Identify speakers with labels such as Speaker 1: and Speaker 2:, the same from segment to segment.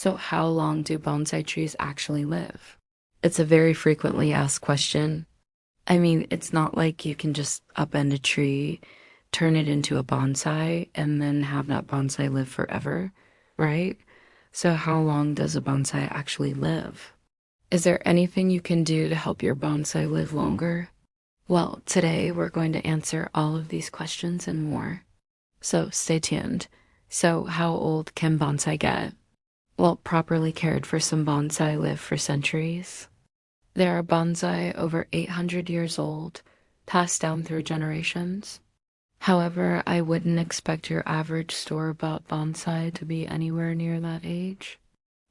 Speaker 1: So how long do bonsai trees actually live? It's a very frequently asked question. I mean, it's not like you can just upend a tree, turn it into a bonsai, and then have that bonsai live forever, right? So how long does a bonsai actually live? Is there anything you can do to help your bonsai live longer? Well, today we're going to answer all of these questions and more. So stay tuned. So how old can bonsai get? Well, properly cared for, some bonsai live for centuries. There are bonsai over 800 years old, passed down through generations. However, I wouldn't expect your average store-bought bonsai to be anywhere near that age.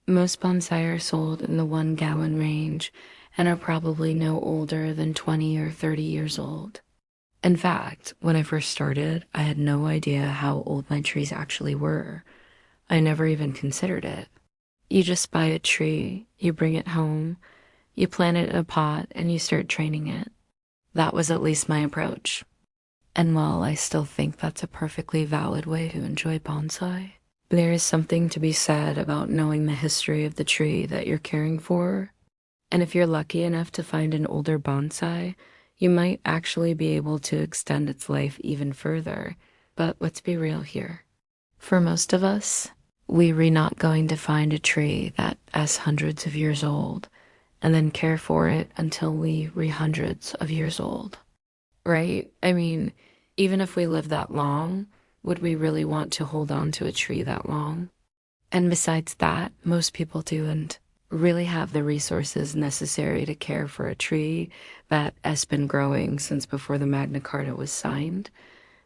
Speaker 1: Most bonsai are sold in the 1 gallon range and are probably no older than 20 or 30 years old. In fact, when I first started, I had no idea how old my trees actually were. I never even considered it. You just buy a tree, you bring it home, you plant it in a pot, and you start training it. That was at least my approach. And while I still think that's a perfectly valid way to enjoy bonsai, there is something to be said about knowing the history of the tree that you're caring for. And if you're lucky enough to find an older bonsai, you might actually be able to extend its life even further. But let's be real here. For most of us, we're not going to find a tree that is hundreds of years old and then care for it until we're hundreds of years old, right? I mean, even if we live that long, would we really want to hold on to a tree that long? And besides that, most people don't really have the resources necessary to care for a tree that has been growing since before the Magna Carta was signed.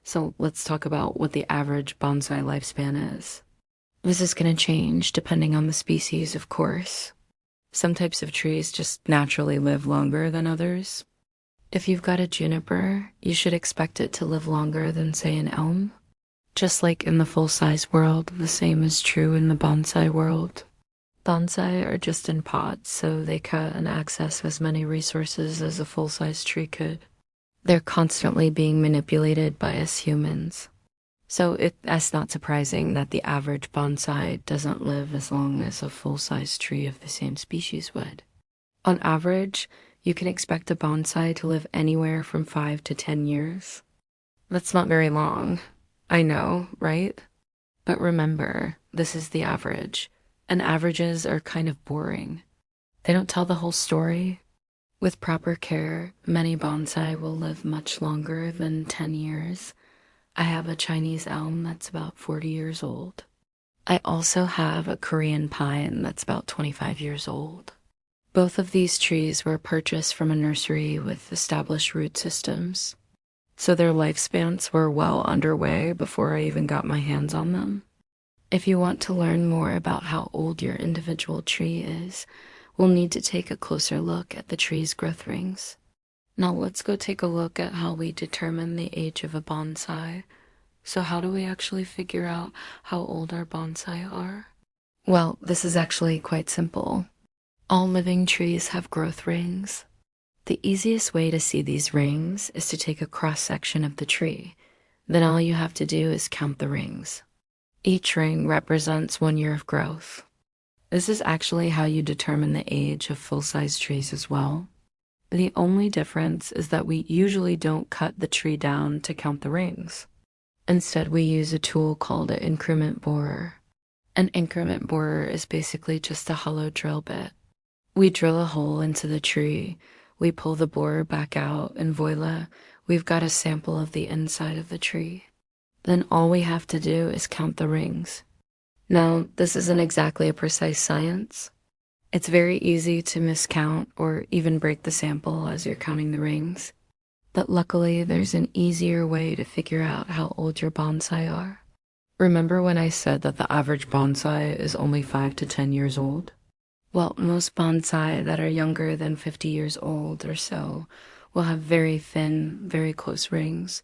Speaker 1: So let's talk about what the average bonsai lifespan is. This is going to change depending on the species, of course. Some types of trees just naturally live longer than others. If you've got a juniper, you should expect it to live longer than, say, an elm. Just like in the full-size world, the same is true in the bonsai world. Bonsai are just in pots, so they cut and access as many resources as a full-size tree could. They're constantly being manipulated by us humans. So that's not surprising that the average bonsai doesn't live as long as a full-size tree of the same species would. On average, you can expect a bonsai to live anywhere from 5 to 10 years. That's not very long. I know, right? But remember, this is the average, and averages are kind of boring. They don't tell the whole story. With proper care, many bonsai will live much longer than 10 years. I have a Chinese elm that's about 40 years old. I also have a Korean pine that's about 25 years old. Both of these trees were purchased from a nursery with established root systems, so their lifespans were well underway before I even got my hands on them. If you want to learn more about how old your individual tree is, we'll need to take a closer look at the tree's growth rings. Now let's go take a look at how we determine the age of a bonsai. So how do we actually figure out how old our bonsai are? Well, this is actually quite simple. All living trees have growth rings. The easiest way to see these rings is to take a cross-section of the tree. Then all you have to do is count the rings. Each ring represents 1 year of growth. This is actually how you determine the age of full-size trees as well. The only difference is that we usually don't cut the tree down to count the rings. Instead, we use a tool called an increment borer. An increment borer is basically just a hollow drill bit. We drill a hole into the tree, we pull the borer back out, and voila, we've got a sample of the inside of the tree. Then all we have to do is count the rings. Now, this isn't exactly a precise science. It's very easy to miscount or even break the sample as you're counting the rings. But luckily, there's an easier way to figure out how old your bonsai are. Remember when I said that the average bonsai is only 5 to 10 years old? Well, most bonsai that are younger than 50 years old or so will have very thin, very close rings,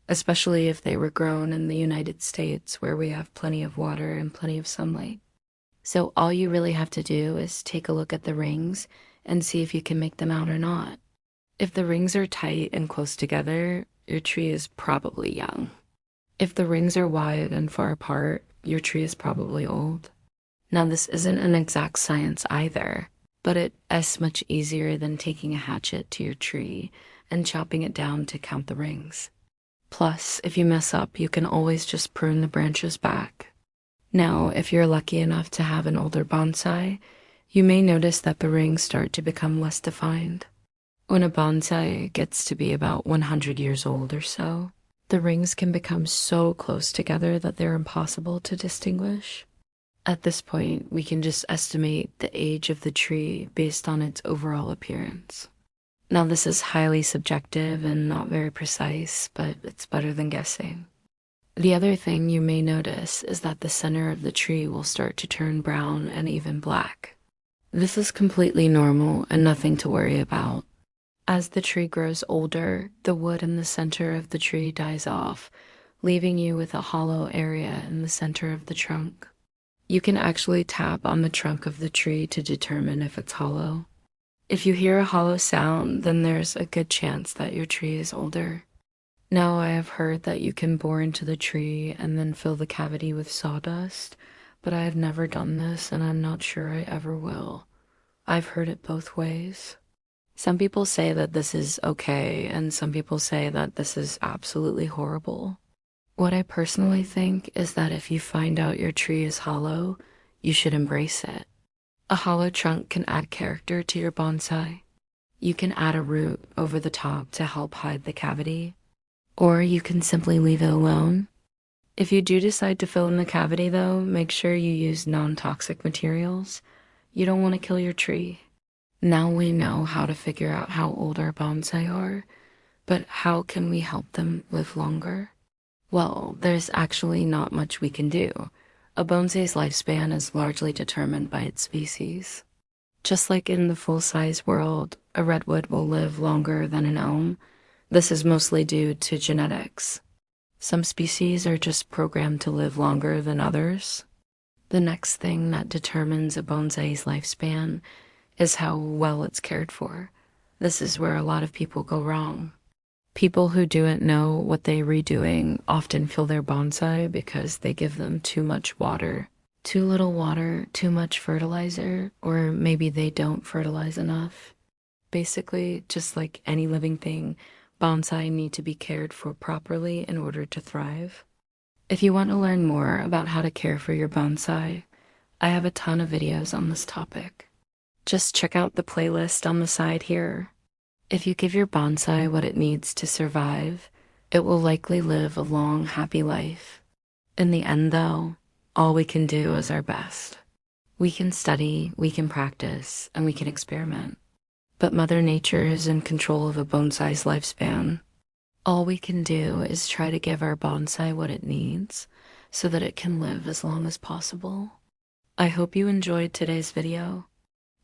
Speaker 1: especially if they were grown in the United States where we have plenty of water and plenty of sunlight. So all you really have to do is take a look at the rings and see if you can make them out or not. If the rings are tight and close together, your tree is probably young. If the rings are wide and far apart, your tree is probably old. Now, this isn't an exact science either, but it is much easier than taking a hatchet to your tree and chopping it down to count the rings. Plus, if you mess up, you can always just prune the branches back. Now, if you're lucky enough to have an older bonsai, you may notice that the rings start to become less defined. When a bonsai gets to be about 100 years old or so, the rings can become so close together that they're impossible to distinguish. At this point, we can just estimate the age of the tree based on its overall appearance. Now, this is highly subjective and not very precise, but it's better than guessing. The other thing you may notice is that the center of the tree will start to turn brown and even black. This is completely normal and nothing to worry about. As the tree grows older, the wood in the center of the tree dies off, leaving you with a hollow area in the center of the trunk. You can actually tap on the trunk of the tree to determine if it's hollow. If you hear a hollow sound, then there's a good chance that your tree is older. Now, I have heard that you can bore into the tree and then fill the cavity with sawdust, but I have never done this and I'm not sure I ever will. I've heard it both ways. Some people say that this is okay, and some people say that this is absolutely horrible. What I personally think is that if you find out your tree is hollow, you should embrace it. A hollow trunk can add character to your bonsai. You can add a root over the top to help hide the cavity, or you can simply leave it alone. If you do decide to fill in the cavity though, make sure you use non-toxic materials. You don't want to kill your tree. Now we know how to figure out how old our bonsai are, but how can we help them live longer? Well, there's actually not much we can do. A bonsai's lifespan is largely determined by its species. Just like in the full-size world, a redwood will live longer than an elm. This is mostly due to genetics. Some species are just programmed to live longer than others. The next thing that determines a bonsai's lifespan is how well it's cared for. This is where a lot of people go wrong. People who don't know what they're redoing often kill their bonsai because they give them too much water. Too little water, too much fertilizer, or maybe they don't fertilize enough. Basically, just like any living thing, bonsai need to be cared for properly in order to thrive. If you want to learn more about how to care for your bonsai, I have a ton of videos on this topic. Just check out the playlist on the side here. If you give your bonsai what it needs to survive, it will likely live a long, happy life. In the end, though, all we can do is our best. We can study, we can practice, and we can experiment. But Mother Nature is in control of a bonsai's lifespan. All we can do is try to give our bonsai what it needs so that it can live as long as possible. I hope you enjoyed today's video.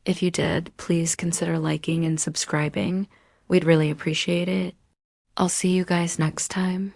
Speaker 1: If you did, please consider liking and subscribing. We'd really appreciate it. I'll see you guys next time.